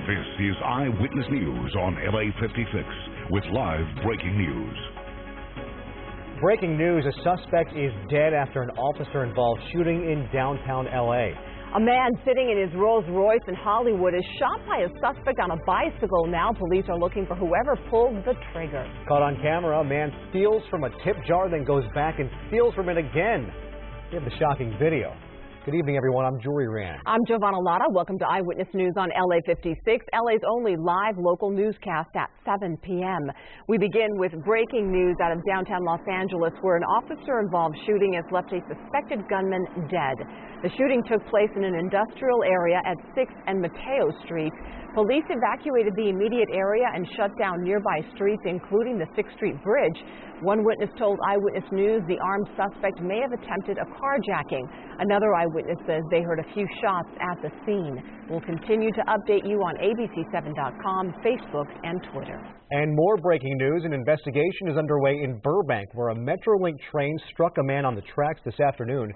This is Eyewitness News on LA56 with live breaking news. Breaking news, a suspect is dead after an officer-involved shooting in downtown LA. A man sitting in his Rolls-Royce in Hollywood is shot by a suspect on a bicycle. Now police are looking for whoever pulled the trigger. Caught on camera, a man steals from a tip jar, then goes back and steals from it again. We have the shocking video. Good evening, everyone. I'm Jory Rand. I'm Giovanna Lotta. Welcome to Eyewitness News on LA56, LA's only live local newscast at 7 p.m. We begin with breaking news out of downtown Los Angeles, where an officer-involved shooting has left a suspected gunman dead. The shooting took place in an industrial area at 6th and Mateo Street. Police evacuated the immediate area and shut down nearby streets, including the 6th Street Bridge. One witness told Eyewitness News the armed suspect may have attempted a carjacking. Another eyewitness says they heard a few shots at the scene. We'll continue to update you on ABC7.com, Facebook, and Twitter. And more breaking news. An investigation is underway in Burbank, where a Metrolink train struck a man on the tracks this afternoon.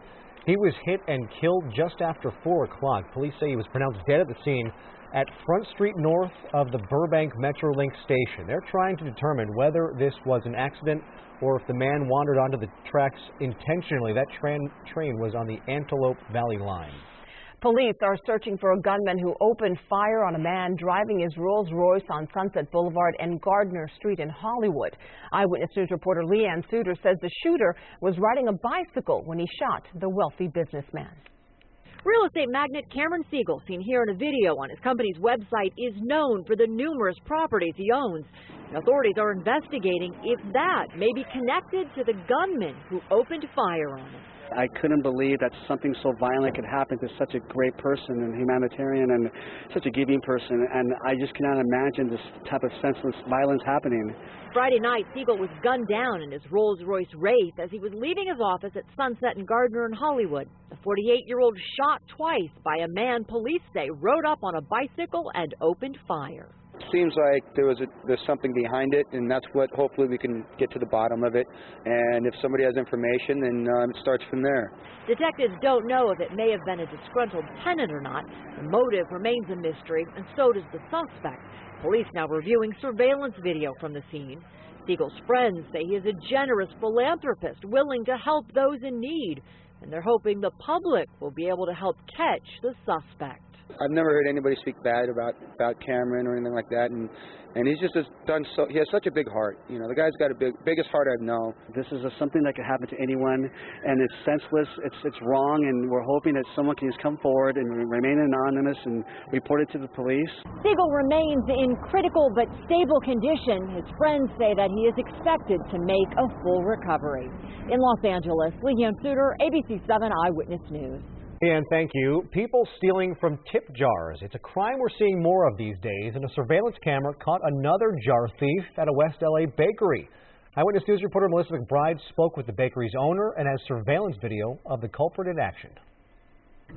He was hit and killed just after 4 o'clock. Police say he was pronounced dead at the scene at Front Street north of the Burbank Metrolink station. They're trying to determine whether this was an accident or if the man wandered onto the tracks intentionally. That train was on the Antelope Valley line. Police are searching for a gunman who opened fire on a man driving his Rolls-Royce on Sunset Boulevard and Gardner Street in Hollywood. Eyewitness News reporter Leanne Suter says the shooter was riding a bicycle when he shot the wealthy businessman. Real estate magnate Cameron Siegel, seen here in a video on his company's website, is known for the numerous properties he owns. Authorities are investigating if that may be connected to the gunman who opened fire on him. I couldn't believe that something so violent could happen to such a great person and humanitarian and such a giving person, and I just cannot imagine this type of senseless violence happening. Friday night, Siegel was gunned down in his Rolls-Royce Wraith as he was leaving his office at Sunset and Gardner in Hollywood. The 48-year-old shot twice by a man police say rode up on a bicycle and opened fire. Seems like there's something behind it, and that's what hopefully we can get to the bottom of it. And if somebody has information, then it starts from there. Detectives don't know if it may have been a disgruntled tenant or not. The motive remains a mystery, and so does the suspect. Police now reviewing surveillance video from the scene. Siegel's friends say he is a generous philanthropist willing to help those in need, and they're hoping the public will be able to help catch the suspect. I've never heard anybody speak bad about Cameron or anything like that, and he's just done so. He has such a big heart. You know, the guy's got a biggest heart I've known. This is something that could happen to anyone, and it's senseless. It's wrong, and we're hoping that someone can just come forward and remain anonymous and report it to the police. Siegel remains in critical but stable condition. His friends say that he is expected to make a full recovery. In Los Angeles, Leanne Suter, ABC7 Eyewitness News. And thank you. People stealing from tip jars. It's a crime we're seeing more of these days, and a surveillance camera caught another jar thief at a West LA bakery. Eyewitness News reporter Melissa McBride spoke with the bakery's owner and has surveillance video of the culprit in action.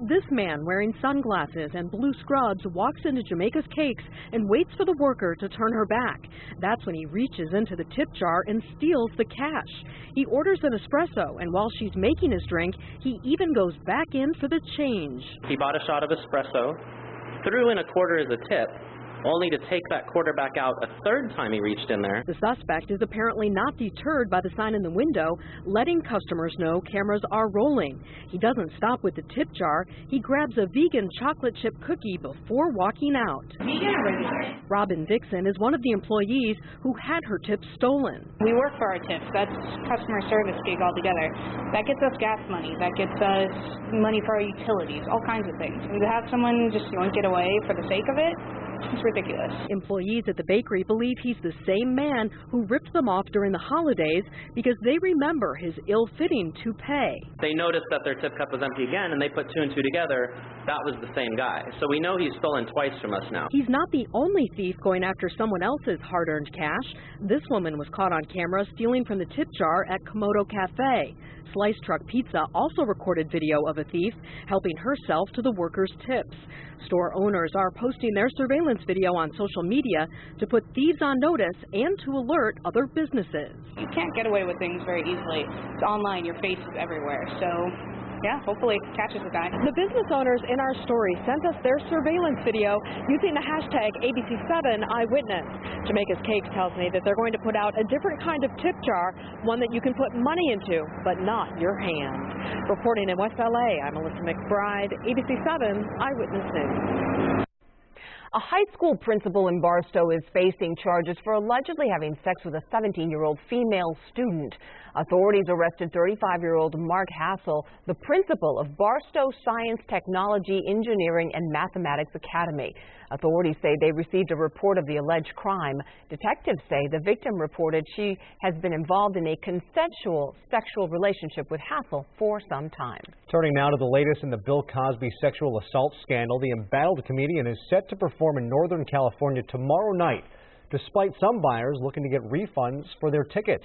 This man wearing sunglasses and blue scrubs walks into Jamaica's Cakes and waits for the worker to turn her back. That's when he reaches into the tip jar and steals the cash. He orders an espresso, and while she's making his drink, he even goes back in for the change. He bought a shot of espresso, threw in a quarter as a tip, only to take that quarter back out a third time he reached in there. The suspect is apparently not deterred by the sign in the window, letting customers know cameras are rolling. He doesn't stop with the tip jar. He grabs a vegan chocolate chip cookie before walking out. Vegan or regular? Robin Dixon is one of the employees who had her tips stolen. We work for our tips. That's customer service gig altogether. That gets us gas money. That gets us money for our utilities, all kinds of things. We have someone just get away for the sake of it. It's ridiculous. Employees at the bakery believe he's the same man who ripped them off during the holidays because they remember his ill-fitting toupee. They noticed that their tip cup was empty again, and they put two and two together. That was the same guy. So we know he's stolen twice from us now. He's not the only thief going after someone else's hard-earned cash. This woman was caught on camera stealing from the tip jar at Komodo Cafe. Slice Truck Pizza also recorded video of a thief helping herself to the workers' tips. Store owners are posting their surveillance video on social media to put thieves on notice and to alert other businesses. You can't get away with things very easily. It's online, your face is everywhere. So yeah, hopefully it catches the guy. The business owners in our story sent us their surveillance video using the hashtag ABC7 Eyewitness. Jamaica's Cakes tells me that they're going to put out a different kind of tip jar, one that you can put money into, but not your hand. Reporting in West LA, I'm Melissa McBride, ABC7 Eyewitness News. A high school principal in Barstow is facing charges for allegedly having sex with a 17-year-old female student. Authorities arrested 35-year-old Mark Hassel, the principal of Barstow Science, Technology, Engineering, and Mathematics Academy. Authorities say they received a report of the alleged crime. Detectives say the victim reported she has been involved in a consensual sexual relationship with Hassel for some time. Turning now to the latest in the Bill Cosby sexual assault scandal, the embattled comedian is set to perform in Northern California tomorrow night, despite some buyers looking to get refunds for their tickets.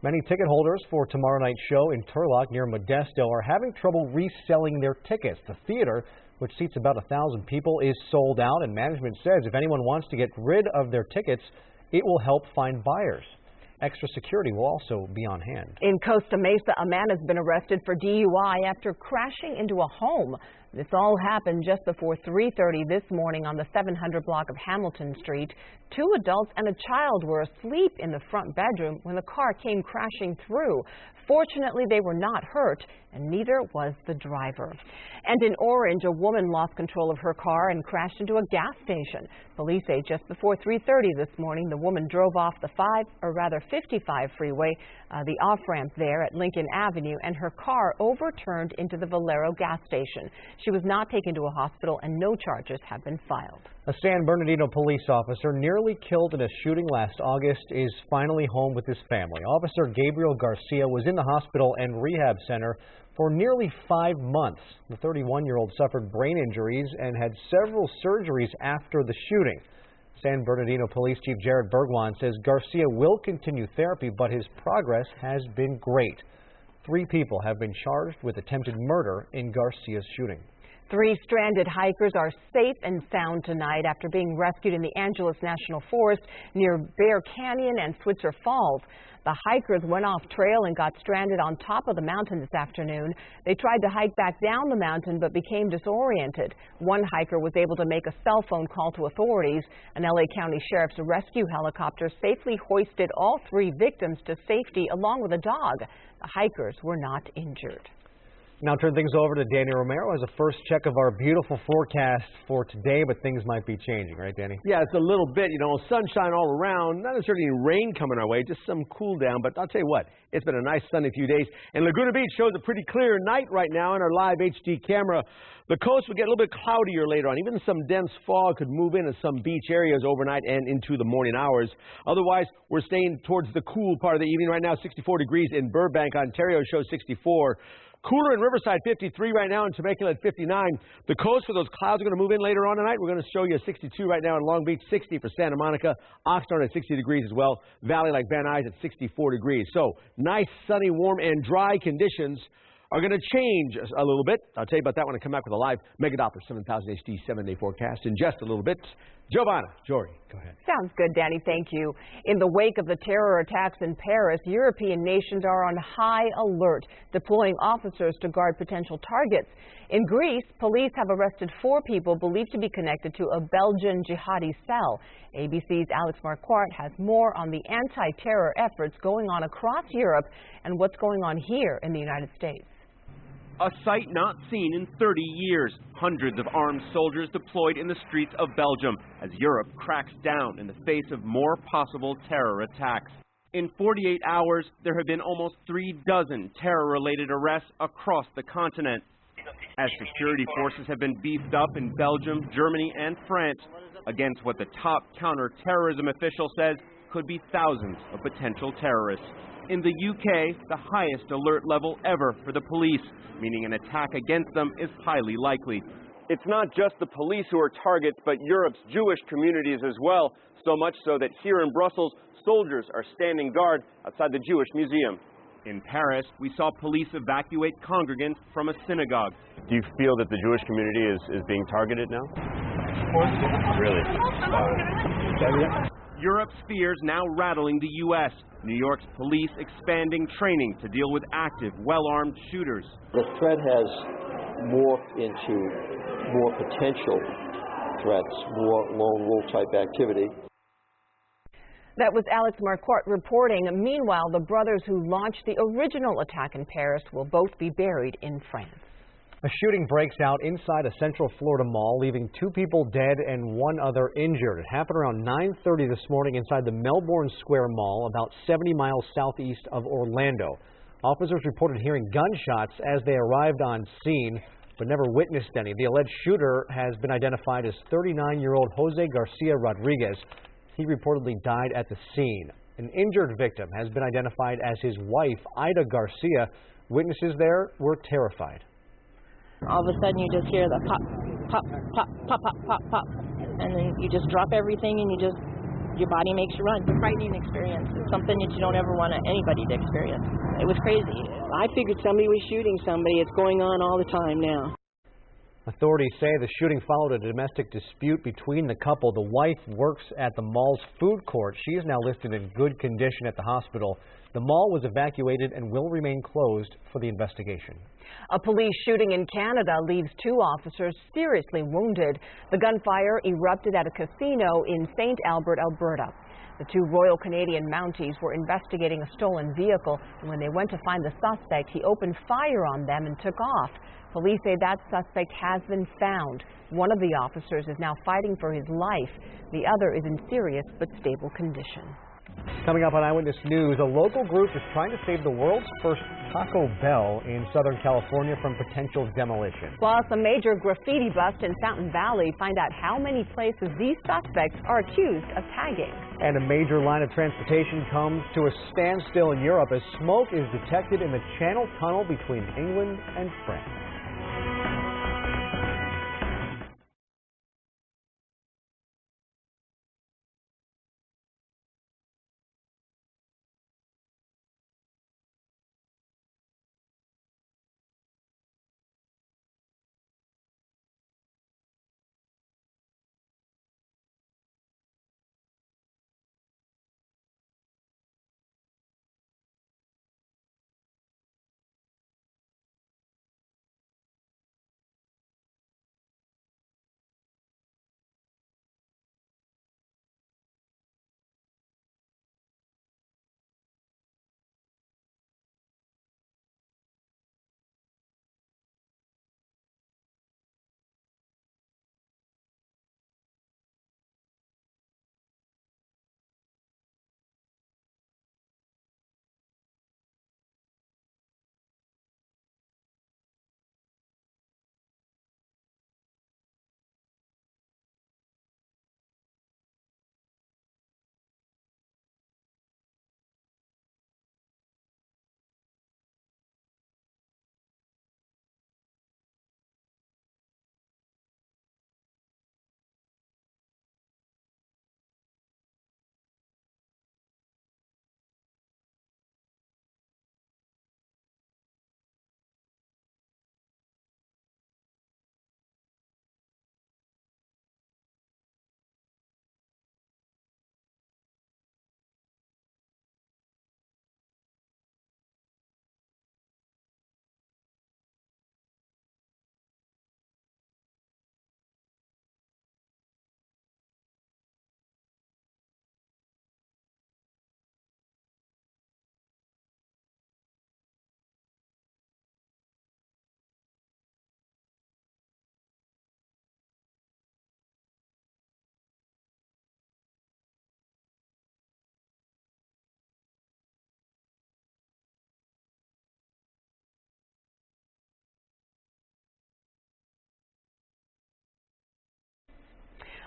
Many ticket holders for tomorrow night's show in Turlock near Modesto are having trouble reselling their tickets. The theater, which seats about 1,000 people, is sold out, and management says if anyone wants to get rid of their tickets, it will help find buyers. Extra security will also be on hand. In Costa Mesa, a man has been arrested for DUI after crashing into a home. This all happened just before 3:30 this morning on the 700 block of Hamilton Street. 2 adults and a child were asleep in the front bedroom when the car came crashing through. Fortunately, they were not hurt, and neither was the driver. And in Orange, a woman lost control of her car and crashed into a gas station. Police say just before 3:30 this morning, the woman drove off the 55 freeway, the off-ramp there at Lincoln Avenue, and her car overturned into the Valero gas station. She was not taken to a hospital, and no charges have been filed. A San Bernardino police officer nearly killed in a shooting last August is finally home with his family. Officer Gabriel Garcia was in the hospital and rehab center for nearly 5 months. The 31-year-old suffered brain injuries and had several surgeries after the shooting. San Bernardino Police Chief Jared Bergwan says Garcia will continue therapy, but his progress has been great. 3 people have been charged with attempted murder in Garcia's shooting. 3 stranded hikers are safe and sound tonight after being rescued in the Angeles National Forest near Bear Canyon and Switzer Falls. The hikers went off trail and got stranded on top of the mountain this afternoon. They tried to hike back down the mountain but became disoriented. One hiker was able to make a cell phone call to authorities. An LA County Sheriff's rescue helicopter safely hoisted all 3 victims to safety along with a dog. The hikers were not injured. Now turn things over to Danny Romero as a first check of our beautiful forecast for today, but things might be changing, right, Danny? Yeah, it's a little bit, sunshine all around, not necessarily any rain coming our way, just some cool down, but I'll tell you what, it's been a nice sunny few days, and Laguna Beach shows a pretty clear night right now in our live HD camera. The coast will get a little bit cloudier later on. Even some dense fog could move into some beach areas overnight and into the morning hours. Otherwise, we're staying towards the cool part of the evening right now. 64 degrees in Burbank, Ontario shows 64. Cooler in Riverside, 53 right now, and Temecula at 59. The coast for those clouds are going to move in later on tonight. We're going to show you a 62 right now in Long Beach, 60 for Santa Monica, Oxnard at 60 degrees as well. Valley like Van Nuys at 64 degrees. So nice, sunny, warm, and dry conditions are going to change a little bit. I'll tell you about that when I come back with a live Mega Doppler 7000 HD 7-day forecast in just a little bit. Giovanna, Jory, go ahead. Sounds good, Danny. Thank you. In the wake of the terror attacks in Paris, European nations are on high alert, deploying officers to guard potential targets. In Greece, police have arrested 4 people believed to be connected to a Belgian jihadi cell. ABC's Alex Marquardt has more on the anti-terror efforts going on across Europe and what's going on here in the United States. A sight not seen in 30 years. Hundreds of armed soldiers deployed in the streets of Belgium as Europe cracks down in the face of more possible terror attacks. In 48 hours, there have been almost 36 terror-related arrests across the continent. As security forces have been beefed up in Belgium, Germany, and France against what the top counter-terrorism official says could be thousands of potential terrorists. In the UK, the highest alert level ever for the police, meaning an attack against them is highly likely. It's not just the police who are targets, but Europe's Jewish communities as well, so much so that here in Brussels, soldiers are standing guard outside the Jewish Museum. In Paris, we saw police evacuate congregants from a synagogue. Do you feel that the Jewish community is being targeted now? Really? Europe's fears now rattling the U.S. New York's police expanding training to deal with active, well-armed shooters. The threat has morphed into more potential threats, more lone wolf type activity. That was Alex Marquardt reporting. Meanwhile, the brothers who launched the original attack in Paris will both be buried in France. A shooting breaks out inside a Central Florida mall, leaving 2 people dead and 1 other injured. It happened around 9:30 this morning inside the Melbourne Square Mall, about 70 miles southeast of Orlando. Officers reported hearing gunshots as they arrived on scene, but never witnessed any. The alleged shooter has been identified as 39-year-old Jose Garcia Rodriguez. He reportedly died at the scene. An injured victim has been identified as his wife, Ida Garcia. Witnesses there were terrified. All of a sudden you just hear the pop, pop, pop, pop, pop, pop, pop, and then you just drop everything and your body makes you run. It's a frightening experience. It's something that you don't ever want anybody to experience. It was crazy. I figured somebody was shooting somebody. It's going on all the time now. Authorities say the shooting followed a domestic dispute between the couple. The wife works at the mall's food court. She is now listed in good condition at the hospital. The mall was evacuated and will remain closed for the investigation. A police shooting in Canada leaves 2 officers seriously wounded. The gunfire erupted at a casino in St. Albert, Alberta. The 2 Royal Canadian Mounties were investigating a stolen vehicle, and when they went to find the suspect, he opened fire on them and took off. Police say that suspect has been found. One of the officers is now fighting for his life. The other is in serious but stable condition. Coming up on Eyewitness News, a local group is trying to save the world's first Taco Bell in Southern California from potential demolition. Plus, a major graffiti bust in Fountain Valley. Find out how many places these suspects are accused of tagging. And a major line of transportation comes to a standstill in Europe as smoke is detected in the Channel Tunnel between England and France.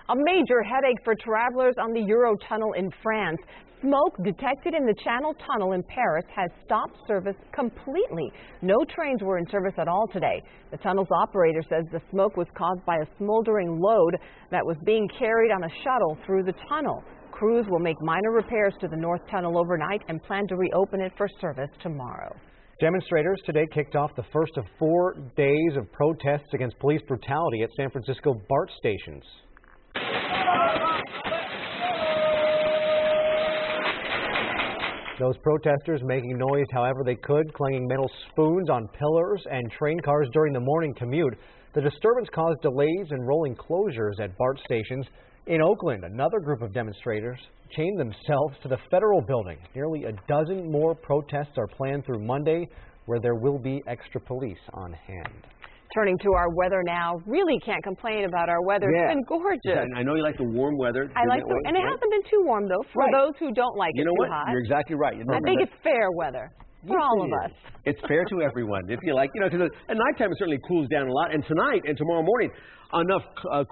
A major headache for travelers on the Eurotunnel in France. Smoke detected in the Channel Tunnel in Paris has stopped service completely. No trains were in service at all today. The tunnel's operator says the smoke was caused by a smoldering load that was being carried on a shuttle through the tunnel. Crews will make minor repairs to the North Tunnel overnight and plan to reopen it for service tomorrow. Demonstrators today kicked off the first of 4 days of protests against police brutality at San Francisco BART stations. Those protesters making noise however they could, clanging metal spoons on pillars and train cars during the morning commute. The disturbance caused delays and rolling closures at BART stations. In Oakland, another group of demonstrators chained themselves to the federal building. Nearly a dozen more protests are planned through Monday, where there will be extra police on hand. Turning to our weather now, really can't complain about our weather. Yeah. It's been gorgeous. I know you like the warm weather. I like the, and it hasn't been too warm though for those who don't like it too hot. You're exactly right. I think it's fair weather for all of us. It's fair to everyone. If you like, because at nighttime it certainly cools down a lot, and tonight and tomorrow morning enough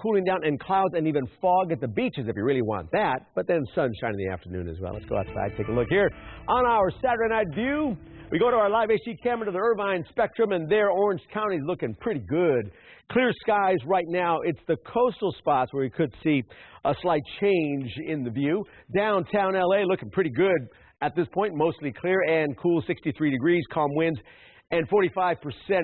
cooling down and clouds and even fog at the beaches if you really want that. But then sunshine in the afternoon as well. Let's go outside, take a look here on our Saturday night view. We go to our live HD camera to the Irvine Spectrum, and there Orange County is looking pretty good. Clear skies right now. It's the coastal spots where we could see a slight change in the view. Downtown LA looking pretty good at this point. Mostly clear and cool, 63 degrees, calm winds, and 45%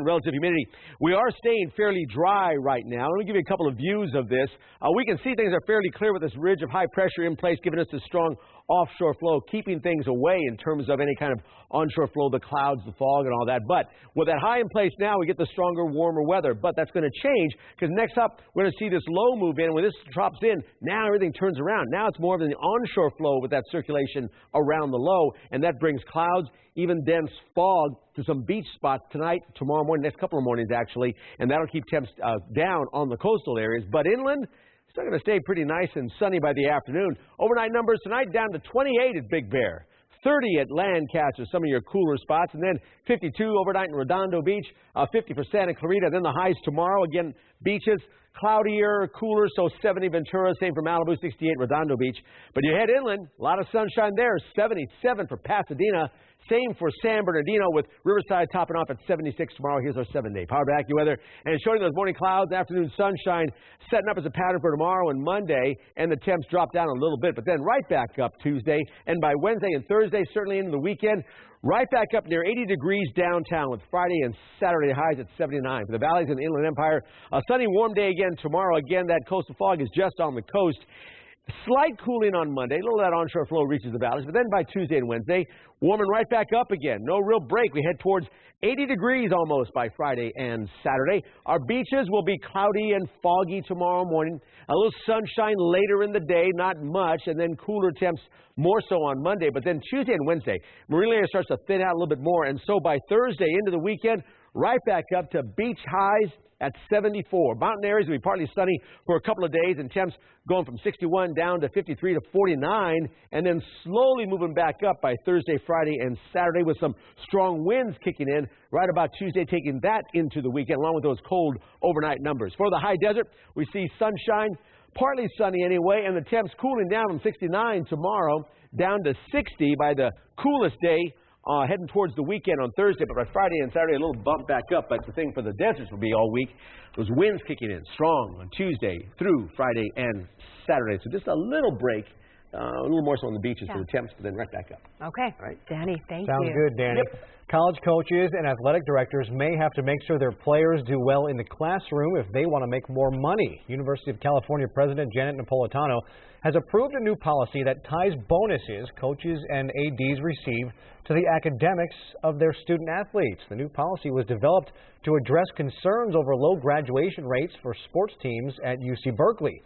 relative humidity. We are staying fairly dry right now. Let me give you a couple of views of this. We can see things are fairly clear with this ridge of high pressure in place, giving us a strong offshore flow, keeping things away in terms of any kind of onshore flow, the clouds, the fog, and all that. But with that high in place now, we get the stronger, warmer weather. But that's going to change because next up, we're going to see this low move in. When this drops in, now everything turns around. Now it's more of an onshore flow with that circulation around the low, and that brings clouds, even dense fog to some beach spots tonight, tomorrow morning, next couple of mornings actually, and that'll keep temps down on the coastal areas. But inland, still going to stay pretty nice and sunny by the afternoon. Overnight numbers tonight down to 28 at Big Bear, 30 at Lancaster, some of your cooler spots, and then 52 overnight in Redondo Beach, 50% at Clarita. Then the highs tomorrow, again, beaches, cloudier, cooler, so 70 Ventura, same for Malibu, 68 Redondo Beach. But you head inland, a lot of sunshine there, 77 for Pasadena. Same for San Bernardino, with Riverside topping off at 76 tomorrow. Here's our 7-day power back weather. And showing those morning clouds, afternoon sunshine, setting up as a pattern for tomorrow and Monday. And the temps drop down a little bit, but then right back up Tuesday. And by Wednesday and Thursday, certainly into the weekend, right back up near 80 degrees downtown, with Friday and Saturday highs at 79. For the valleys and the Inland Empire, a sunny, warm day again tomorrow. Again, that coastal fog is just on the coast. Slight cooling on Monday. A little of that onshore flow reaches the valleys. But then by Tuesday and Wednesday, warming right back up again. No real break. We head towards 80 degrees almost by Friday and Saturday. Our beaches will be cloudy and foggy tomorrow morning. A little sunshine later in the day, not much. And then cooler temps more so on Monday. But then Tuesday and Wednesday, marine area starts to thin out a little bit more. And so by Thursday into the weekend, right back up to beach highs at 74. Mountain areas will be partly sunny for a couple of days, and temps going from 61 down to 53 to 49, and then slowly moving back up by Thursday, Friday, and Saturday with some strong winds kicking in right about Tuesday, taking that into the weekend, along with those cold overnight numbers. For the high desert, we see sunshine, partly sunny anyway, and the temps cooling down from 69 tomorrow down to 60 by the coolest day heading towards the weekend on Thursday, but by Friday and Saturday, a little bump back up. But the thing for the deserts will be all week, those winds kicking in strong on Tuesday through Friday and Saturday. So just a little break, a little more so on the beaches for the temps, but then right back up. Okay. All right. Danny, thank you. Sounds good, Danny. Yep. College coaches and athletic directors may have to make sure their players do well in the classroom if they want to make more money. University of California President Janet Napolitano has approved a new policy that ties bonuses coaches and ADs receive to the academics of their student athletes. The new policy was developed to address concerns over low graduation rates for sports teams at UC Berkeley.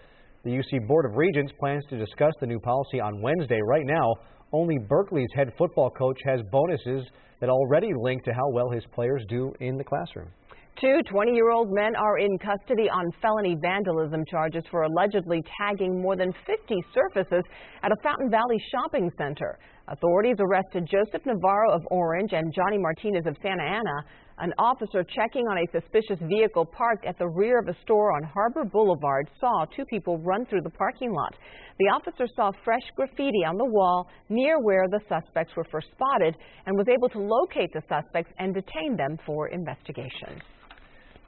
The UC Board of Regents plans to discuss the new policy on Wednesday. Right now, only Berkeley's head football coach has bonuses that already link to how well his players do in the classroom. Two 20-year-old men are in custody on felony vandalism charges for allegedly tagging more than 50 surfaces at a Fountain Valley shopping center. Authorities arrested Joseph Navarro of Orange and Johnny Martinez of Santa Ana. An officer checking on a suspicious vehicle parked at the rear of a store on Harbor Boulevard saw two people run through the parking lot. The officer saw fresh graffiti on the wall near where the suspects were first spotted and was able to locate the suspects and detain them for investigation.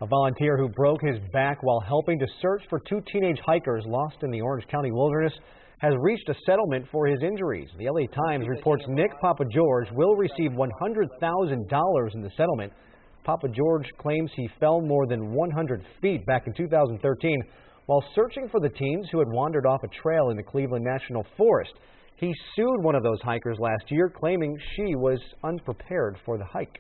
A volunteer who broke his back while helping to search for two teenage hikers lost in the Orange County wilderness has reached a settlement for his injuries. The LA Times reports Nick Papageorge will receive $100,000 in the settlement. Papageorge claims he fell more than 100 feet back in 2013 while searching for the teens who had wandered off a trail in the Cleveland National Forest. He sued one of those hikers last year, claiming she was unprepared for the hike.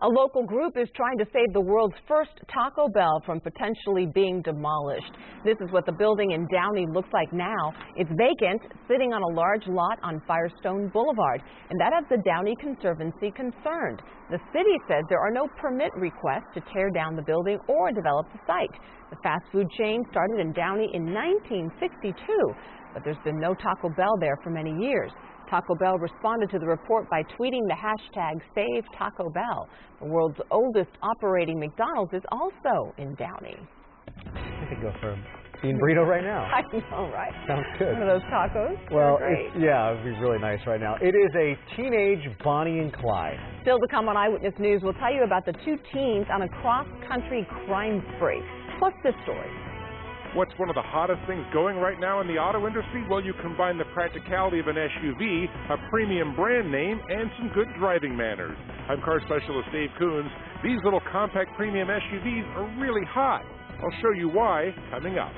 A local group is trying to save the world's first Taco Bell from potentially being demolished. This is what the building in Downey looks like now. It's vacant, sitting on a large lot on Firestone Boulevard, and that has the Downey Conservancy concerned. The city says there are no permit requests to tear down the building or develop the site. The fast food chain started in Downey in 1962, but there's been no Taco Bell there for many years. Taco Bell responded to the report by tweeting the hashtag #SaveTacoBell. The world's oldest operating McDonald's is also in Downey. I could go for a bean burrito right now. I know, right? Sounds good. One of those tacos. Well, great. It'd be really nice right now. It is a teenage Bonnie and Clyde. Still to come on Eyewitness News, we'll tell you about the two teens on a cross-country crime spree. Plus this story. What's one of the hottest things going right now in the auto industry? Well, you combine the practicality of an SUV, a premium brand name, and some good driving manners. I'm car specialist Dave Coons. These little compact premium SUVs are really hot. I'll show you why coming up.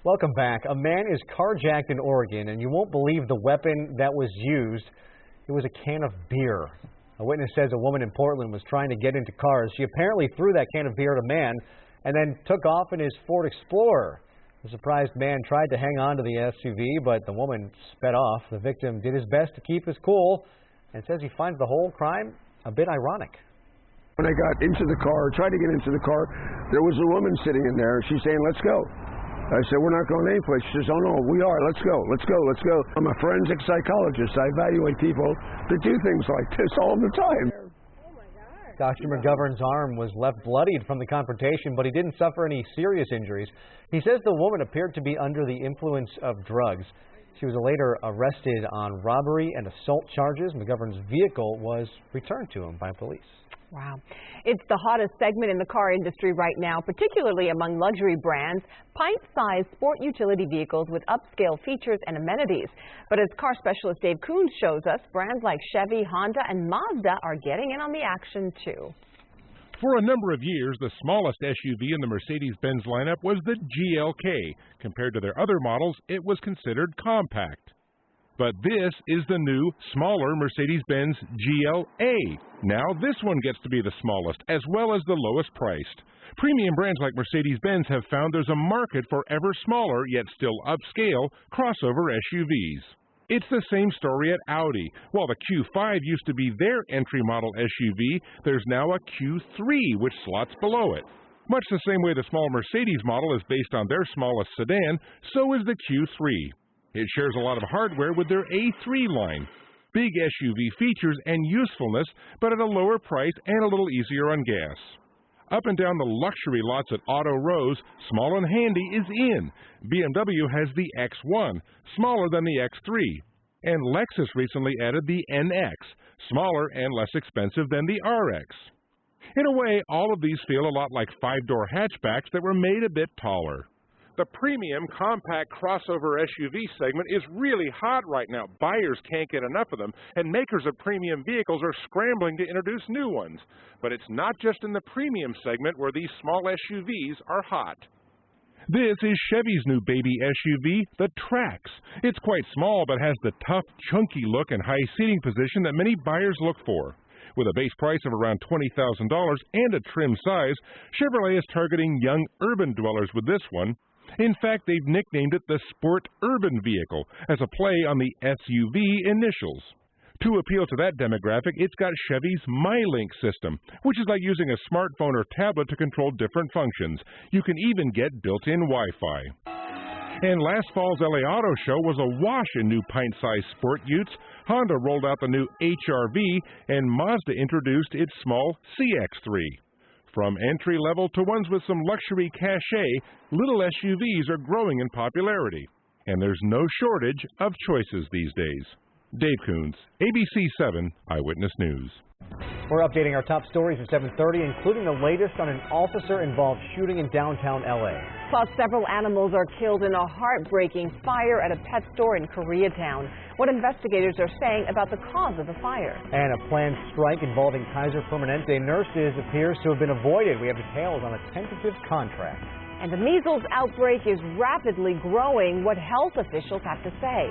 Welcome back. A man is carjacked in Oregon, and you won't believe the weapon that was used. It was a can of beer. A witness says a woman in Portland was trying to get into cars. She apparently threw that can of beer at a man and then took off in his Ford Explorer. The surprised man tried to hang on to the SUV, but the woman sped off. The victim did his best to keep his cool and says he finds the whole crime a bit ironic. When I got into the car, tried to get into the car, there was a woman sitting in there. She's saying, "Let's go." I said, "We're not going anyplace." She says, "Oh no, we are. Let's go, let's go, let's go." I'm a forensic psychologist. I evaluate people that do things like this all the time. Dr. McGovern's arm was left bloodied from the confrontation, but he didn't suffer any serious injuries. He says the woman appeared to be under the influence of drugs. She was later arrested on robbery and assault charges. McGovern's vehicle was returned to him by police. Wow. It's the hottest segment in the car industry right now, particularly among luxury brands, pint-sized sport utility vehicles with upscale features and amenities. But as car specialist Dave Coons shows us, brands like Chevy, Honda, and Mazda are getting in on the action too. For a number of years, the smallest SUV in the Mercedes-Benz lineup was the GLK. Compared to their other models, it was considered compact. But this is the new, smaller Mercedes-Benz GLA. Now this one gets to be the smallest, as well as the lowest priced. Premium brands like Mercedes-Benz have found there's a market for ever smaller, yet still upscale, crossover SUVs. It's the same story at Audi. While the Q5 used to be their entry-model SUV, there's now a Q3, which slots below it. Much the same way the small Mercedes model is based on their smallest sedan, so is the Q3. It shares a lot of hardware with their A3 line. Big SUV features and usefulness, but at a lower price and a little easier on gas. Up and down the luxury lots at Auto Rose, small and handy is in. BMW has the X1, smaller than the X3. And Lexus recently added the NX, smaller and less expensive than the RX. In a way, all of these feel a lot like five-door hatchbacks that were made a bit taller. The premium compact crossover SUV segment is really hot right now. Buyers can't get enough of them, and makers of premium vehicles are scrambling to introduce new ones. But it's not just in the premium segment where these small SUVs are hot. This is Chevy's new baby SUV, the Trax. It's quite small, but has the tough, chunky look and high seating position that many buyers look for. With a base price of around $20,000 and a trim size, Chevrolet is targeting young urban dwellers with this one. In fact, they've nicknamed it the Sport Urban Vehicle, as a play on the SUV initials. To appeal to that demographic, it's got Chevy's MyLink system, which is like using a smartphone or tablet to control different functions. You can even get built-in Wi-Fi. And last fall's LA Auto Show was awash in new pint-sized sport utes. Honda rolled out the new HR-V, and Mazda introduced its small CX-3. From entry-level to ones with some luxury cachet, little SUVs are growing in popularity. And there's no shortage of choices these days. Dave Coons, ABC7 Eyewitness News. We're updating our top stories at 7:30, including the latest on an officer-involved shooting in downtown L.A. Plus, several animals are killed in a heartbreaking fire at a pet store in Koreatown. What investigators are saying about the cause of the fire. And a planned strike involving Kaiser Permanente nurses appears to have been avoided. We have details on a tentative contract. And the measles outbreak is rapidly growing. What health officials have to say.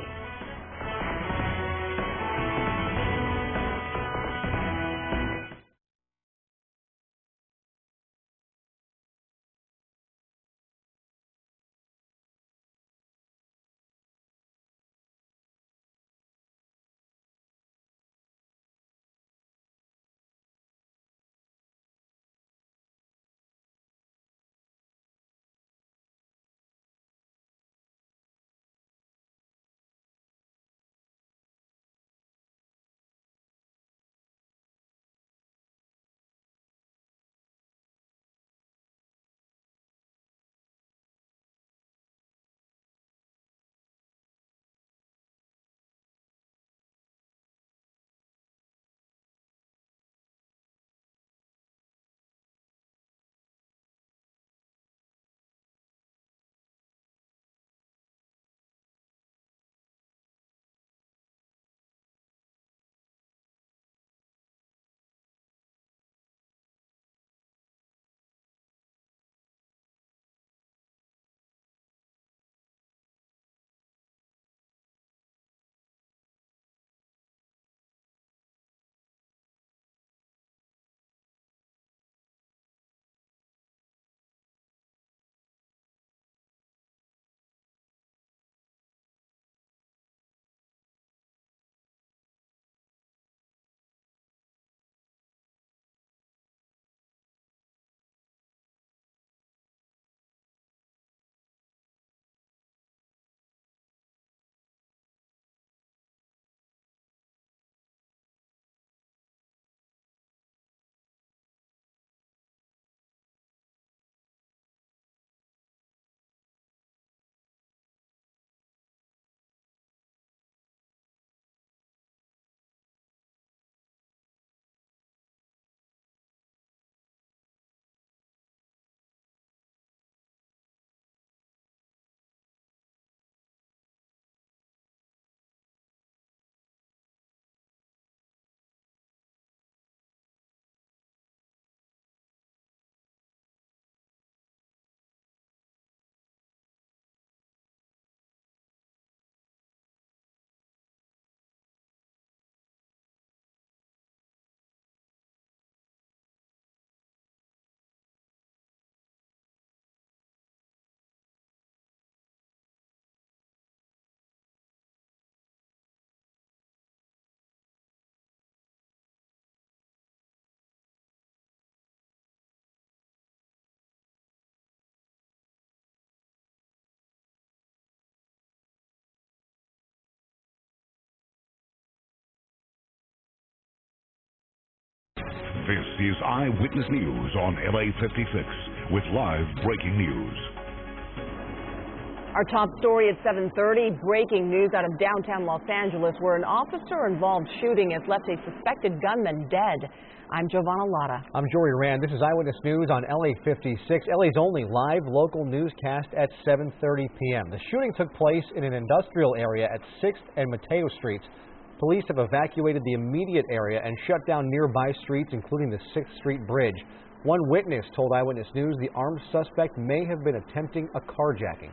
This is Eyewitness News on LA56 with live breaking news. Our top story at 7:30, breaking news out of downtown Los Angeles where an officer-involved shooting has left a suspected gunman dead. I'm Giovanna Lotta. I'm Jory Rand. This is Eyewitness News on LA56, LA's only live local newscast at 7:30 p.m. The shooting took place in an industrial area at 6th and Mateo Streets. Police have evacuated the immediate area and shut down nearby streets, including the 6th Street Bridge. One witness told Eyewitness News the armed suspect may have been attempting a carjacking.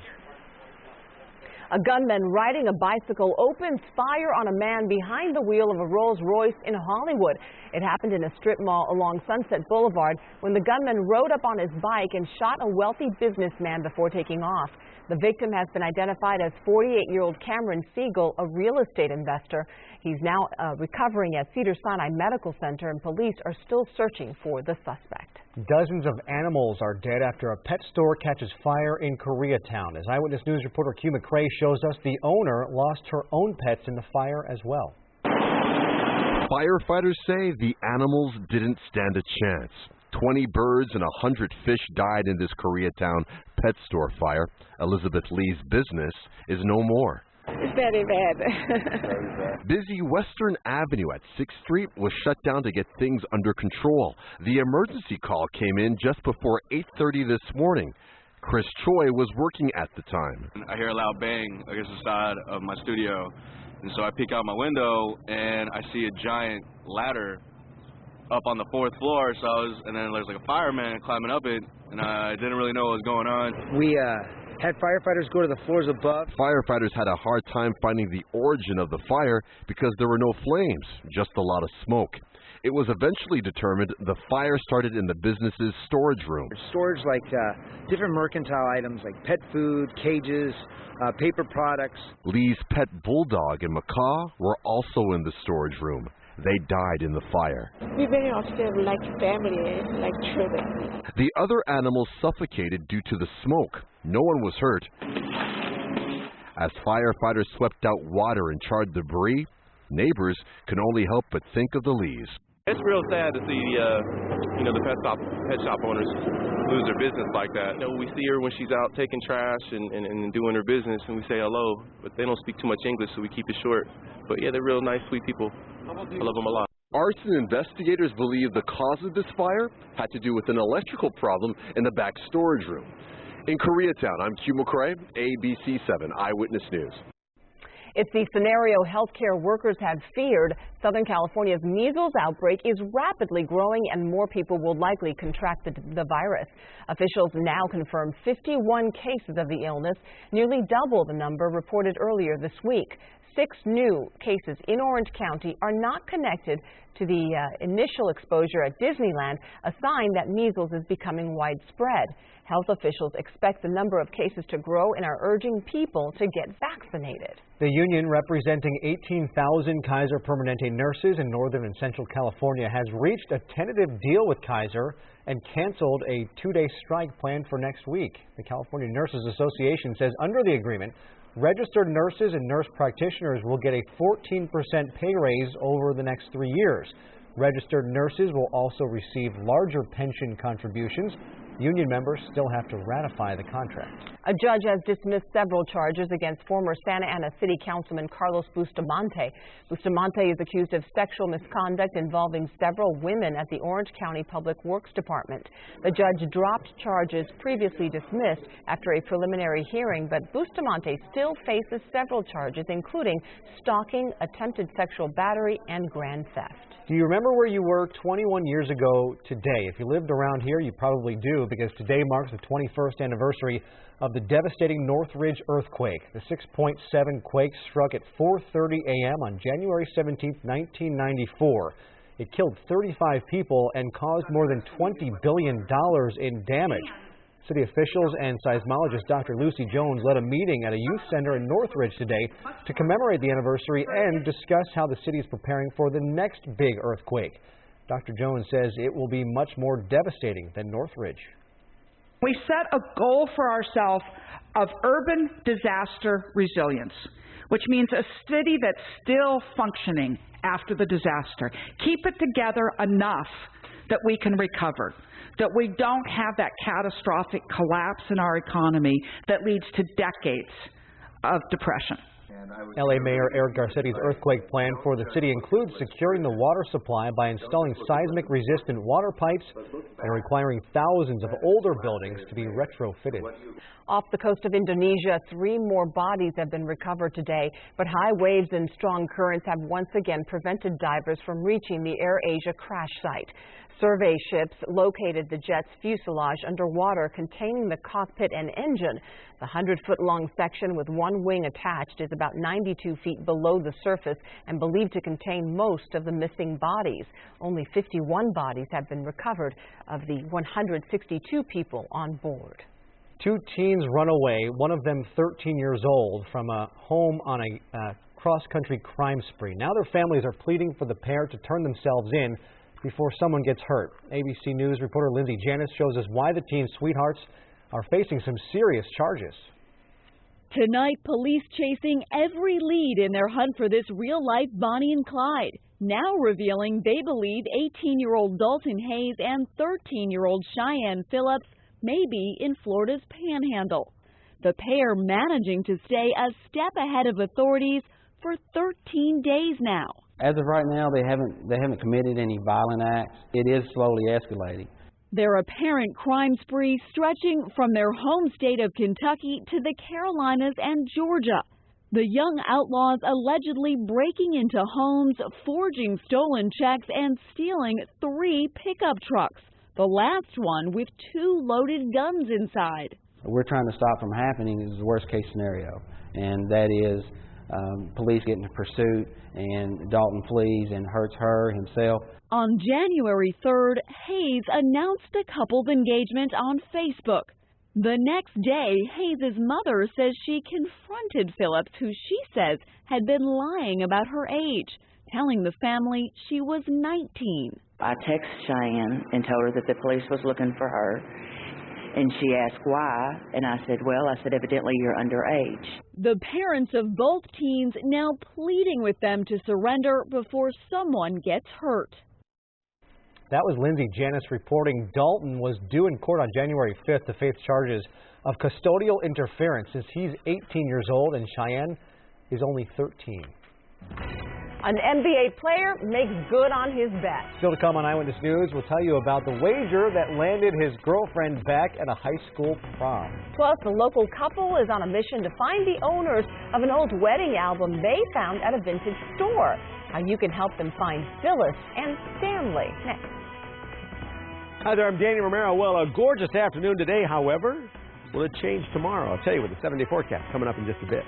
A gunman riding a bicycle opens fire on a man behind the wheel of a Rolls-Royce in Hollywood. It happened in a strip mall along Sunset Boulevard when the gunman rode up on his bike and shot a wealthy businessman before taking off. The victim has been identified as 48-year-old Cameron Siegel, a real estate investor. He's now recovering at Cedars-Sinai Medical Center, and police are still searching for the suspect. Dozens of animals are dead after a pet store catches fire in Koreatown. As Eyewitness News reporter Q McCrae shows us, the owner lost her own pets in the fire as well. Firefighters say the animals didn't stand a chance. 20 birds and 100 fish died in this Koreatown pet store fire. Elizabeth Lee's business is no more. It's very bad. Busy Western Avenue at 6th Street was shut down to get things under control. The emergency call came in just before 8:30 this morning. Chris Choi was working at the time. I hear a loud bang against the side of my studio, and so I peek out my window and I see a giant ladder up on the 4th floor. And then there's like a fireman climbing up it, and I didn't really know what was going on. We had firefighters go to the floors above. Firefighters had a hard time finding the origin of the fire because there were no flames, just a lot of smoke. It was eventually determined the fire started in the business's storage room. Storage like different mercantile items like pet food, cages, paper products. Lee's pet bulldog and macaw were also in the storage room. They died in the fire. We very often like family, like children. The other animals suffocated due to the smoke. No one was hurt. As firefighters swept out water and charred debris, neighbors can only help but think of the Lees. It's real sad to see the pet shop owners lose their business like that. We see her when she's out taking trash and doing her business, and we say hello, but they don't speak too much English, so we keep it short. But yeah, they're real nice, sweet people. I love them a lot. Arson investigators believe the cause of this fire had to do with an electrical problem in the back storage room. In Koreatown, I'm Q McCrae, ABC7 Eyewitness News. It's the scenario healthcare workers have feared. Southern California's measles outbreak is rapidly growing and more people will likely contract the virus. Officials now confirm 51 cases of the illness, nearly double the number reported earlier this week. 6 new cases in Orange County are not connected to the initial exposure at Disneyland, a sign that measles is becoming widespread. Health officials expect the number of cases to grow and are urging people to get vaccinated. The union representing 18,000 Kaiser Permanente nurses in Northern and Central California has reached a tentative deal with Kaiser and canceled a 2-day strike planned for next week. The California Nurses Association says under the agreement, registered nurses and nurse practitioners will get a 14% pay raise over the next 3 years. Registered nurses will also receive larger pension contributions. Union members still have to ratify the contract. A judge has dismissed several charges against former Santa Ana City Councilman Carlos Bustamante. Bustamante is accused of sexual misconduct involving several women at the Orange County Public Works Department. The judge dropped charges previously dismissed after a preliminary hearing, but Bustamante still faces several charges, including stalking, attempted sexual battery, and grand theft. Do you remember where you were 21 years ago today? If you lived around here, you probably do, because today marks the 21st anniversary of the devastating Northridge earthquake. The 6.7 quake struck at 4:30 a.m. on January 17, 1994. It killed 35 people and caused more than $20 billion in damage. City officials and seismologist Dr. Lucy Jones led a meeting at a youth center in Northridge today to commemorate the anniversary and discuss how the city is preparing for the next big earthquake. Dr. Jones says it will be much more devastating than Northridge. We set a goal for ourselves of urban disaster resilience, which means a city that's still functioning after the disaster. Keep it together enough that we can recover, that we don't have that catastrophic collapse in our economy that leads to decades of depression. LA Mayor Eric Garcetti's earthquake plan for the city includes securing the water supply by installing seismic-resistant water pipes and requiring thousands of older buildings to be retrofitted. Off the coast of Indonesia, 3 more bodies have been recovered today, but high waves and strong currents have once again prevented divers from reaching the AirAsia crash site. Survey ships located the jet's fuselage underwater, containing the cockpit and engine. The 100-foot-long section with one wing attached is about 92 feet below the surface and believed to contain most of the missing bodies. Only 51 bodies have been recovered of the 162 people on board. 2 teens run away, one of them 13 years old, from a home on a cross-country crime spree. Now their families are pleading for the pair to turn themselves in before someone gets hurt. ABC News reporter Lindsay Janis shows us why the teen sweethearts are facing some serious charges. Tonight, police chasing every lead in their hunt for this real-life Bonnie and Clyde. Now revealing they believe 18-year-old Dalton Hayes and 13-year-old Cheyenne Phillips may be in Florida's Panhandle. The pair managing to stay a step ahead of authorities for 13 days now. As of right now, they haven't committed any violent acts. It is slowly escalating. Their apparent crime spree stretching from their home state of Kentucky to the Carolinas and Georgia. The young outlaws allegedly breaking into homes, forging stolen checks, and stealing 3 pickup trucks. The last one with 2 loaded guns inside. What we're trying to stop from happening is the worst case scenario, and that is police get into pursuit and Dalton flees and hurts her, himself. On January 3rd, Hayes announced the couple's engagement on Facebook. The next day, Hayes' mother says she confronted Phillips, who she says had been lying about her age, telling the family she was 19. I texted Cheyenne and told her that the police was looking for her. And she asked why, and I said, evidently you're underage. The parents of both teens now pleading with them to surrender before someone gets hurt. That was Lindsay Janis reporting. Dalton was due in court on January 5th to face charges of custodial interference since he's 18 years old and Cheyenne is only 13. An NBA player makes good on his bet. Still to come on Eyewitness News, we'll tell you about the wager that landed his girlfriend back at a high school prom. Plus, the local couple is on a mission to find the owners of an old wedding album they found at a vintage store. How you can help them find Phyllis and Stanley. Next. Hi there, I'm Danny Romero. Well, a gorgeous afternoon today, however. Will it change tomorrow? I'll tell you with the 7-day forecast coming up in just a bit.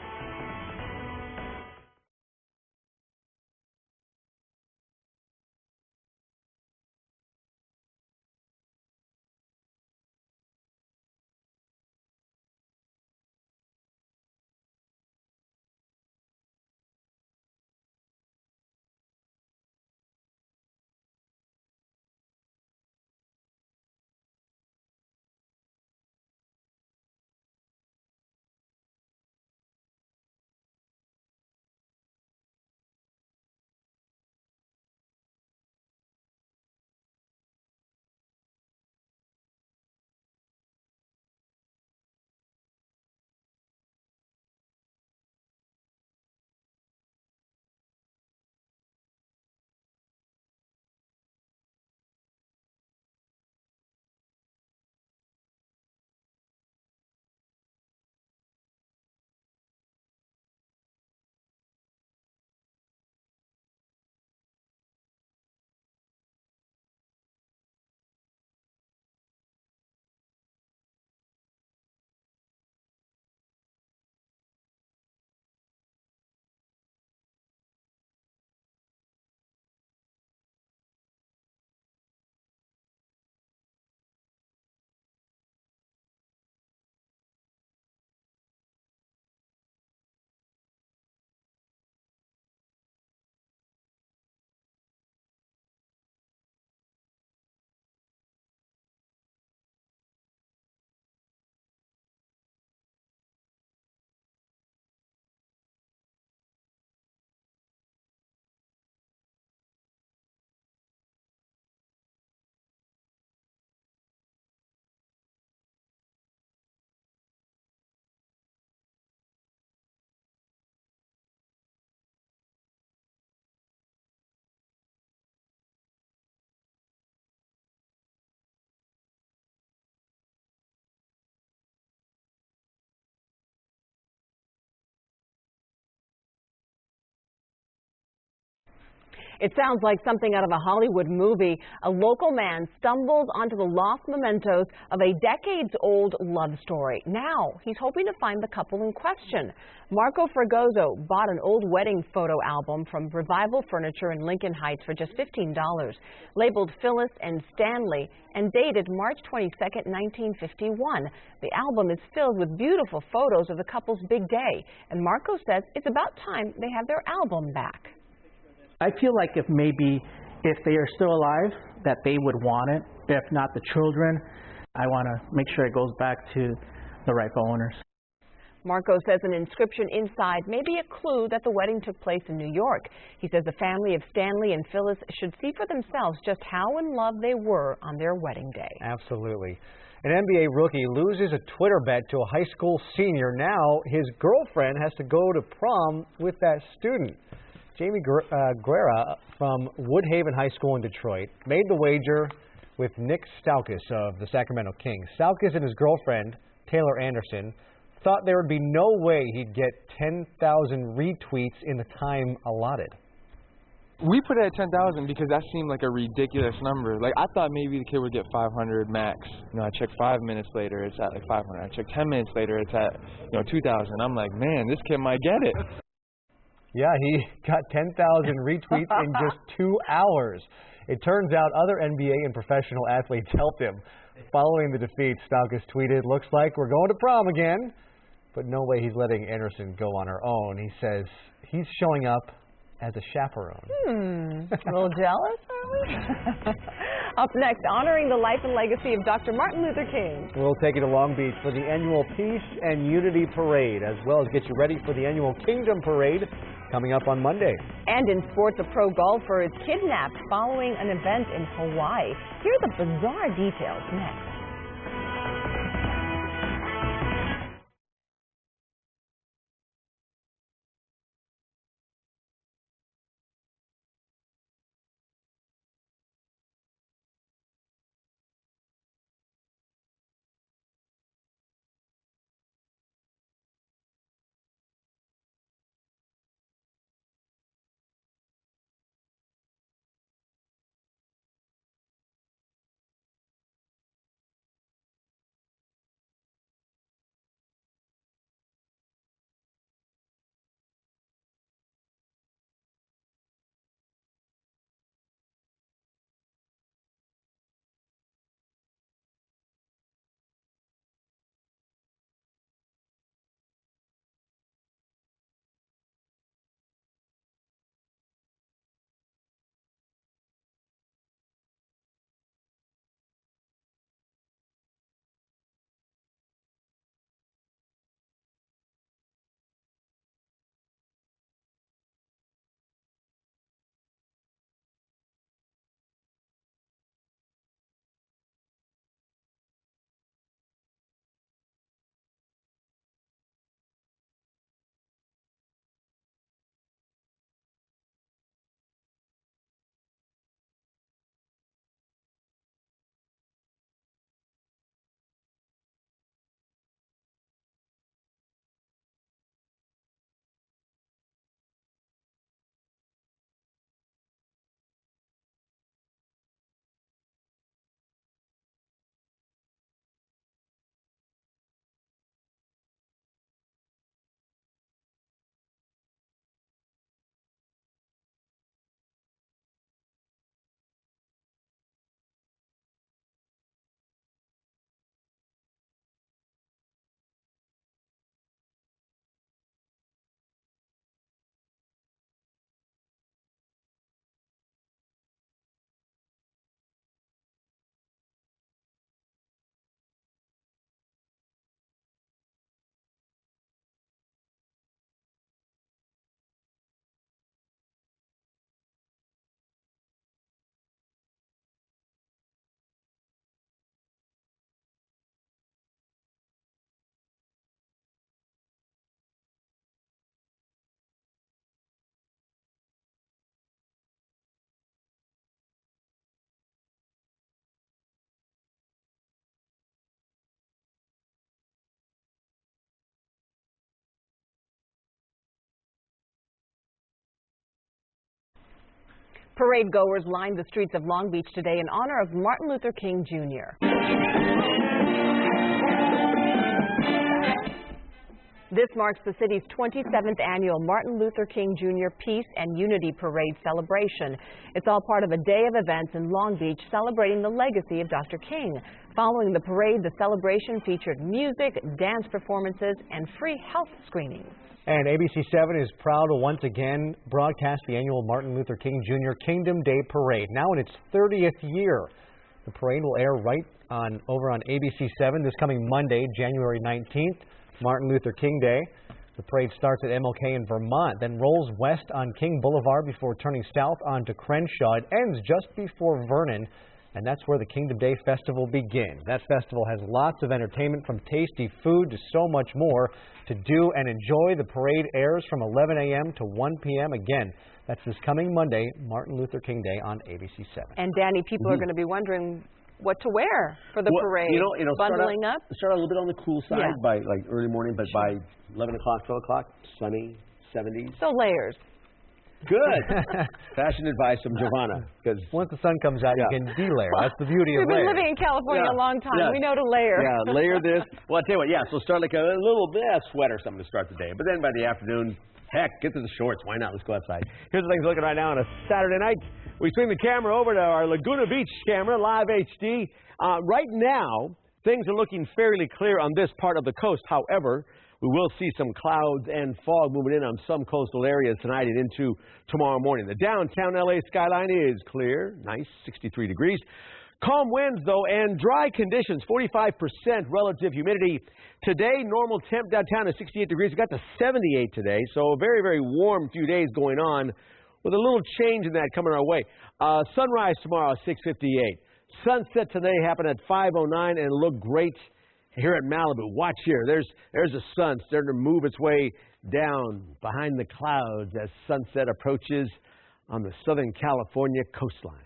It sounds like something out of a Hollywood movie. A local man stumbles onto the lost mementos of a decades-old love story. Now he's hoping to find the couple in question. Marco Fregoso bought an old wedding photo album from Revival Furniture in Lincoln Heights for just $15, labeled Phyllis and Stanley, and dated March 22, 1951. The album is filled with beautiful photos of the couple's big day, and Marco says it's about time they have their album back. I feel like if they are still alive, that they would want it. If not the children, I want to make sure it goes back to the rightful owners. Marco says an inscription inside may be a clue that the wedding took place in New York. He says the family of Stanley and Phyllis should see for themselves just how in love they were on their wedding day. Absolutely. An NBA rookie loses a Twitter bet to a high school senior. Now his girlfriend has to go to prom with that student. Jamie Guerra from Woodhaven High School in Detroit made the wager with Nick Stauskas of the Sacramento Kings. Stauskas and his girlfriend, Taylor Anderson, thought there would be no way he'd get 10,000 retweets in the time allotted. We put it at 10,000 because that seemed like a ridiculous number. Like, I thought maybe the kid would get 500 max. You know, I checked 5 minutes later, it's at like 500. I checked 10 minutes later, it's at, 2,000. I'm like, man, this kid might get it. Yeah, he got 10,000 retweets in just 2 hours. It turns out other NBA and professional athletes helped him. Following the defeat, Stauskas tweeted, "Looks like we're going to prom again." But no way he's letting Anderson go on her own. He says he's showing up as a chaperone. A little jealous, are we? Up next, honoring the life and legacy of Dr. Martin Luther King. We'll take you to Long Beach for the annual Peace and Unity Parade, as well as get you ready for the annual Kingdom Parade coming up on Monday. And in sports, a pro golfer is kidnapped following an event in Hawaii. Here are the bizarre details next. Parade goers lined the streets of Long Beach today in honor of Martin Luther King Jr. This marks the city's 27th annual Martin Luther King Jr. Peace and Unity Parade celebration. It's all part of a day of events in Long Beach celebrating the legacy of Dr. King. Following the parade, the celebration featured music, dance performances, and free health screenings. And ABC7 is proud to once again broadcast the annual Martin Luther King Jr. Kingdom Day Parade, now in its 30th year. The parade will air over on ABC7 this coming Monday, January 19th. Martin Luther King Day. The parade starts at MLK in Vermont, then rolls west on King Boulevard before turning south onto Crenshaw. It ends just before Vernon, and that's where the Kingdom Day Festival begins. That festival has lots of entertainment, from tasty food to so much more to do and enjoy. The parade airs from 11 a.m. to 1 p.m. Again, that's this coming Monday, Martin Luther King Day on ABC7. And Danny, people are going to be wondering what to wear for the parade. Bundling up? Start a little bit on the cool side by like early morning, but by 11 o'clock, 12 o'clock, sunny, 70s. So layers. Good. Fashion advice from Giovanna. Because once the sun comes out, you can de-layer. That's the beauty of layers. We've been living in California a long time. We know to layer. Yeah, layer this. Well, I'll tell you what, so start like a little bit of sweater, something to start the day. But then by the afternoon, heck, get to the shorts. Why not? Let's go outside. Here's the things looking right now on a Saturday night. We swing the camera over to our Laguna Beach camera, live HD. Right now, things are looking fairly clear on this part of the coast. However, we will see some clouds and fog moving in on some coastal areas tonight and into tomorrow morning. The downtown LA skyline is clear, nice, 63 degrees. Calm winds, though, and dry conditions, 45% relative humidity. Today, normal temp downtown is 68 degrees. We got to 78 today, so a very, very warm few days going on with a little change in that coming our way. Sunrise tomorrow, 6:58. Sunset today happened at 5:09 and looked great here at Malibu. Watch here. There's the sun starting to move its way down behind the clouds as sunset approaches on the Southern California coastline.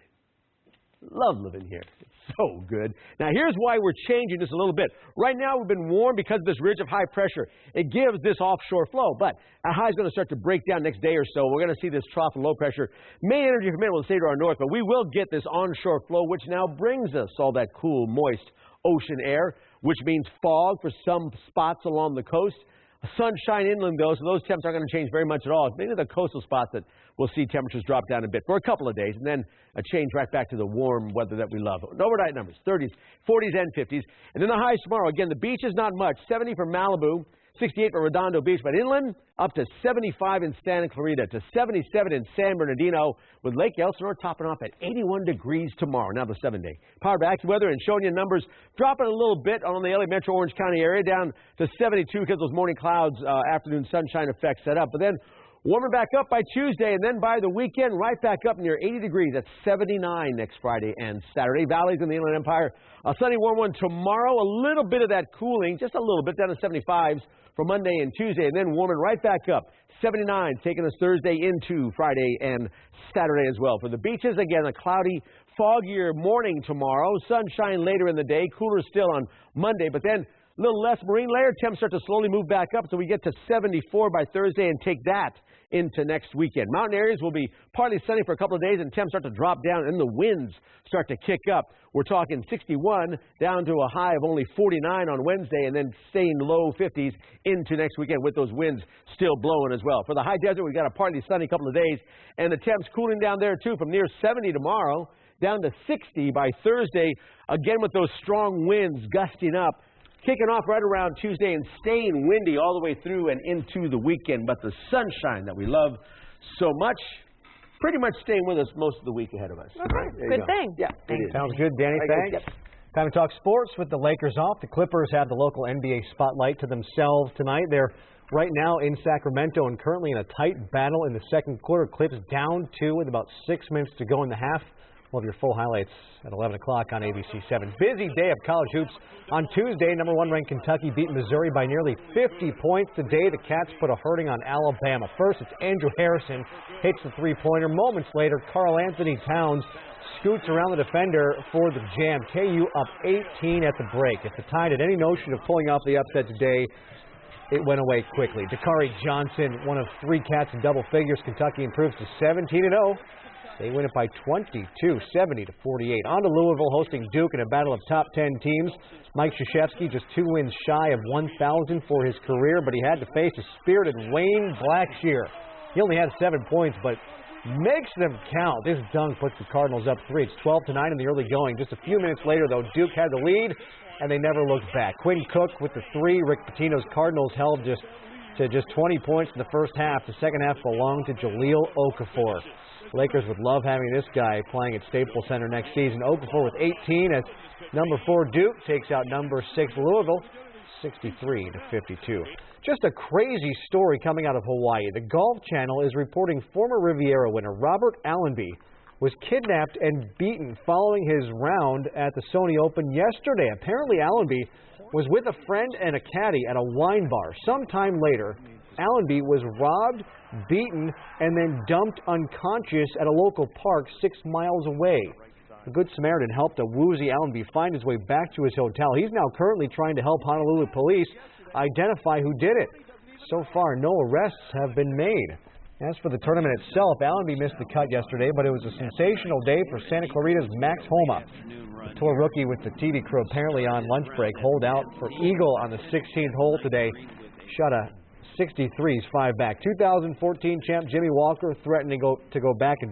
Love living here. It's so good. Now, here's why we're changing this a little bit. Right now, we've been warm because of this ridge of high pressure. It gives this offshore flow, but our high is going to start to break down next day or so. We're going to see this trough of low pressure. Main energy commitment will stay to our north, but we will get this onshore flow, which now brings us all that cool, moist ocean air, which means fog for some spots along the coast. Sunshine inland, though, so those temps aren't going to change very much at all. It's mainly the coastal spots that we'll see temperatures drop down a bit for a couple of days, and then a change right back to the warm weather that we love. Overnight numbers, 30s, 40s, and 50s. And then the highs tomorrow. Again, the beach is not much. 70 for Malibu, 68 for Redondo Beach, but inland up to 75 in Santa Clarita, to 77 in San Bernardino, with Lake Elsinore topping off at 81 degrees tomorrow. Now the 7-day. Power back to weather and showing you numbers dropping a little bit on the LA Metro Orange County area, down to 72 because those morning clouds, afternoon sunshine effects set up. But then warming back up by Tuesday, and then by the weekend, right back up near 80 degrees. That's 79 next Friday and Saturday. Valleys in the Inland Empire, a sunny warm one tomorrow. A little bit of that cooling, just a little bit, down to 75s for Monday and Tuesday, and then warming right back up. 79 taking us Thursday into Friday and Saturday as well. For the beaches, again, a cloudy, foggier morning tomorrow. Sunshine later in the day. Cooler still on Monday, but then a little less marine layer. Temps start to slowly move back up, so we get to 74 by Thursday and take that into next weekend. Mountain areas will be partly sunny for a couple of days, and temps start to drop down, and the winds start to kick up. We're talking 61 down to a high of only 49 on Wednesday, and then staying low 50s into next weekend with those winds still blowing as well. For the high desert, we've got a partly sunny couple of days, and the temps cooling down there too, from near 70 tomorrow down to 60 by Thursday, again with those strong winds gusting up. Kicking off right around Tuesday and staying windy all the way through and into the weekend. But the sunshine that we love so much, pretty much staying with us most of the week ahead of us. Okay, good thing. Yeah, sounds good, Danny. Thanks. Yep. Time to talk sports with the Lakers off. The Clippers have the local NBA spotlight to themselves tonight. They're right now in Sacramento and currently in a tight battle in the second quarter. Clips down 2 with about 6 minutes to go in the half. We'll have your full highlights at 11 o'clock on ABC7. Busy day of college hoops. On Tuesday, number 1 ranked Kentucky beat Missouri by nearly 50 points. Today, the Cats put a hurting on Alabama. First, it's Andrew Harrison, hits the three-pointer. Moments later, Karl Anthony Towns scoots around the defender for the jam. KU up 18 at the break. If the Tide had any notion of pulling off the upset today, it went away quickly. Dakari Johnson, one of 3 Cats in double figures. Kentucky improves to 17-0. They win it by 22, 70-48. On to Louisville hosting Duke in a battle of top 10 teams. Mike Krzyzewski just 2 wins shy of 1,000 for his career, but he had to face a spirited Wayne Blackshear. He only had 7 points, but makes them count. This dunk puts the Cardinals up 3. It's 12-9 in the early going. Just a few minutes later, though, Duke had the lead, and they never looked back. Quinn Cook with the 3. Rick Pitino's Cardinals held to just 20 points in the first half. The second half belonged to Jahlil Okafor. Lakers would love having this guy playing at Staples Center next season. Okafor with 18 as number 4 Duke takes out number 6 Louisville, 63-52. Just a crazy story coming out of Hawaii. The Golf Channel is reporting former Riviera winner Robert Allenby was kidnapped and beaten following his round at the Sony Open yesterday. Apparently Allenby was with a friend and a caddy at a wine bar. Sometime later, Allenby was robbed, beaten, and then dumped unconscious at a local park 6 miles away. The Good Samaritan helped a woozy Allenby find his way back to his hotel. He's now currently trying to help Honolulu police identify who did it. So far, no arrests have been made. As for the tournament itself, Allenby missed the cut yesterday, but it was a sensational day for Santa Clarita's Max Homa. The tour rookie with the TV crew apparently on lunch break holed out for eagle on the 16th hole today. Shot a 63's 5 back. 2014 champ Jimmy Walker threatening to go back to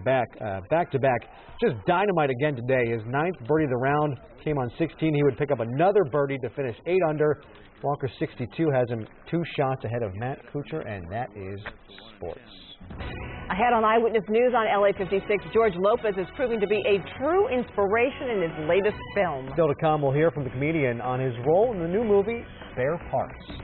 back. Just dynamite again today. His 9th birdie of the round came on 16. He would pick up another birdie to finish 8 under. Walker 62 has him 2 shots ahead of Matt Kuchar, and that is sports. Ahead on Eyewitness News on LA56, George Lopez is proving to be a true inspiration in his latest film. Still to come, we'll hear from the comedian on his role in the new movie, Spare Parts.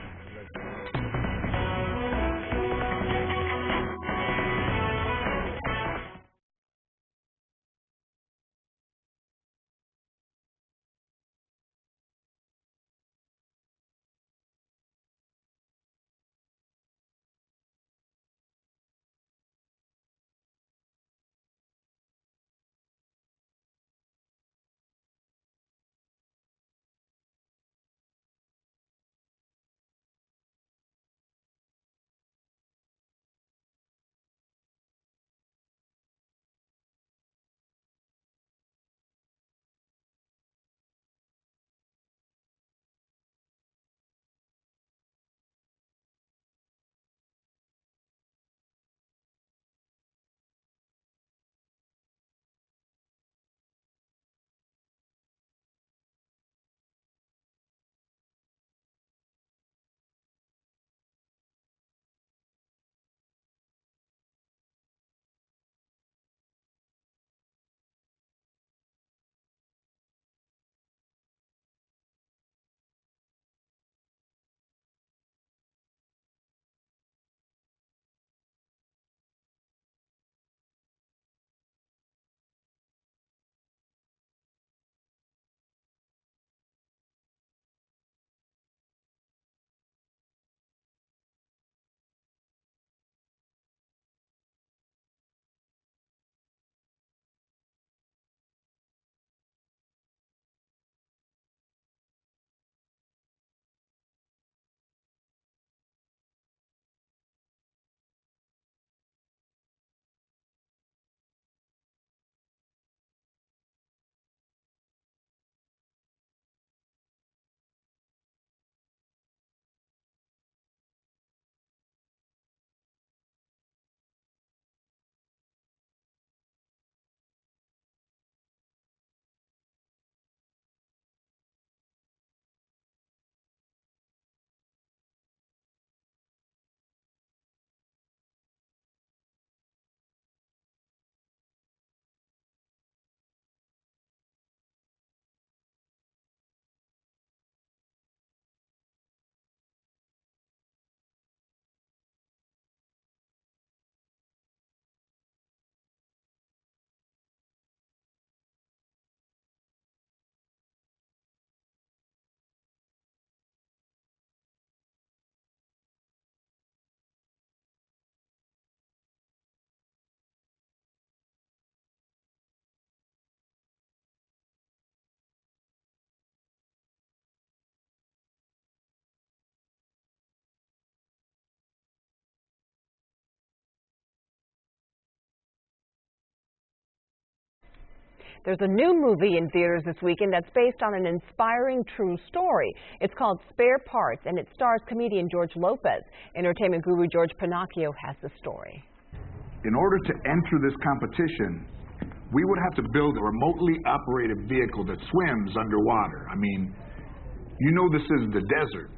There's a new movie in theaters this weekend that's based on an inspiring true story. It's called Spare Parts, and it stars comedian George Lopez. Entertainment guru George Pinocchio has the story. In order to enter this competition, we would have to build a remotely operated vehicle that swims underwater. I mean, you know this is the desert,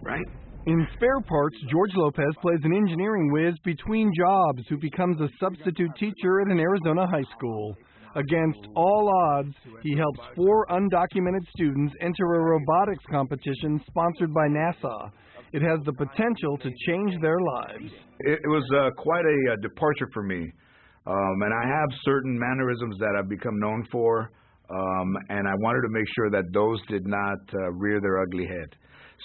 right? In Spare Parts, George Lopez plays an engineering whiz between jobs who becomes a substitute teacher at an Arizona high school. Against all odds, he helps 4 undocumented students enter a robotics competition sponsored by NASA. It has the potential to change their lives. It was quite a departure for me. And I have certain mannerisms that I've become known for, and I wanted to make sure that those did not rear their ugly head.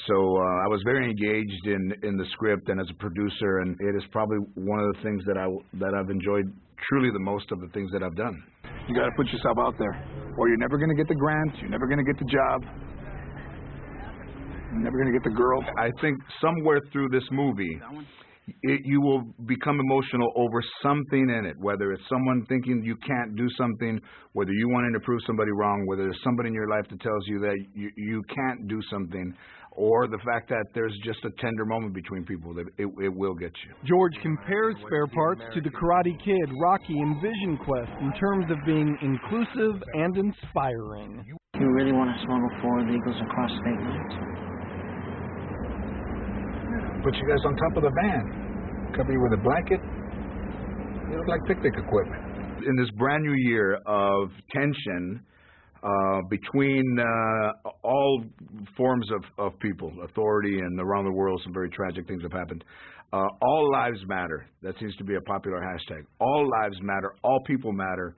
So I was very engaged in the script and as a producer, and it is probably one of the things that I've enjoyed truly the most of the things that I've done. You got to put yourself out there, or you're never going to get the grant, you're never going to get the job, you're never going to get the girl. I think somewhere through this movie, you will become emotional over something in it, whether it's someone thinking you can't do something, whether you wanting to prove somebody wrong, whether there's somebody in your life that tells you that you can't do something, or the fact that there's just a tender moment between people that it will get you. George compares Spare Parts to The Karate Kid, Rocky, and Vision Quest in terms of being inclusive and inspiring. You really want to smuggle 4 illegals across state lines? Put you guys on top of the van, cover you with a blanket. You look like picnic equipment. In this brand new year of tension between all forms of people, authority, and around the world, some very tragic things have happened. All lives matter. That seems to be a popular hashtag. All lives matter, all people matter,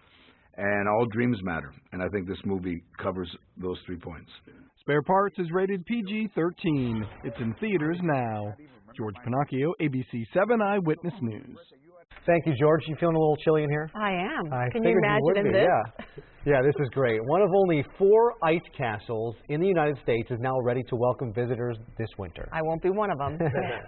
and all dreams matter. And I think this movie covers those 3 points. Spare Parts is rated PG-13. It's in theaters now. George Pinocchio, ABC7 Eyewitness News. Thank you, George. You feeling a little chilly in here? I am. Can you imagine this? Yeah, this is great. One of only 4 ice castles in the United States is now ready to welcome visitors this winter. I won't be one of them.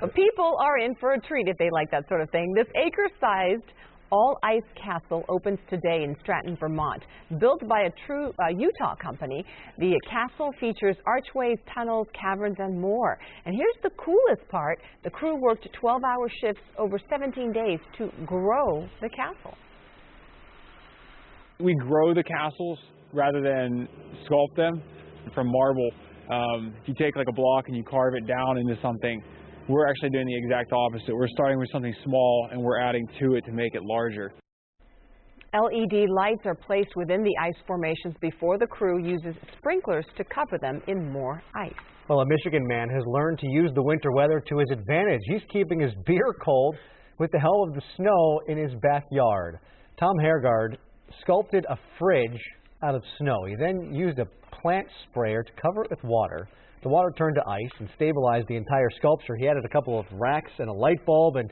But people are in for a treat if they like that sort of thing. This acre-sized all-ice castle opens today in Stratton, Vermont. Built by a true Utah company, the castle features archways, tunnels, caverns, and more. And here's the coolest part. The crew worked 12-hour shifts over 17 days to grow the castle. We grow the castles rather than sculpt them from marble. If you take like a block and you carve it down into something, we're actually doing the exact opposite. We're starting with something small and we're adding to it to make it larger. LED lights are placed within the ice formations before the crew uses sprinklers to cover them in more ice. Well, a Michigan man has learned to use the winter weather to his advantage. He's keeping his beer cold with the help of the snow in his backyard. Tom Hergard sculpted a fridge out of snow. He then used a plant sprayer to cover it with water. The water turned to ice and stabilized the entire sculpture. He added a couple of racks and a light bulb, and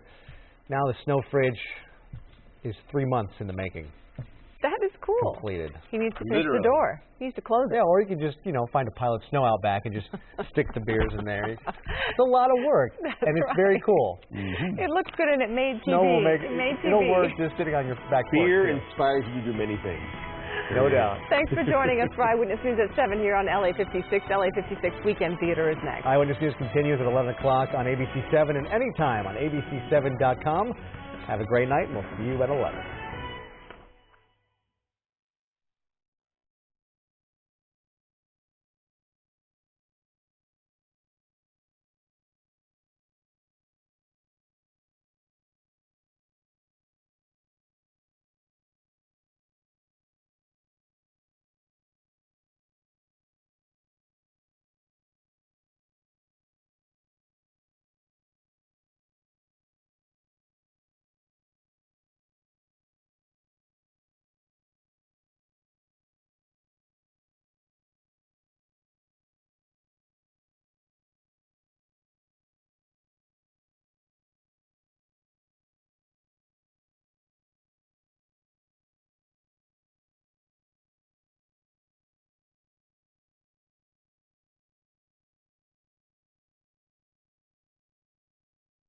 now the snow fridge is 3 months in the making. That is cool. Completed. He needs to finish the door. He needs to close it. Yeah, or you can just, find a pile of snow out back and just stick the beers in there. It's a lot of work, and it's very cool. Mm-hmm. It looks good, and it made TV. Snow will make It'll work just sitting on your back porch. Beer inspires you to do many things. No doubt. Thanks for joining us for Eyewitness News at 7 here on LA56. LA56 Weekend Theater is next. Eyewitness News continues at 11 o'clock on ABC7 and anytime on ABC7.com. Have a great night, and we'll see you at 11.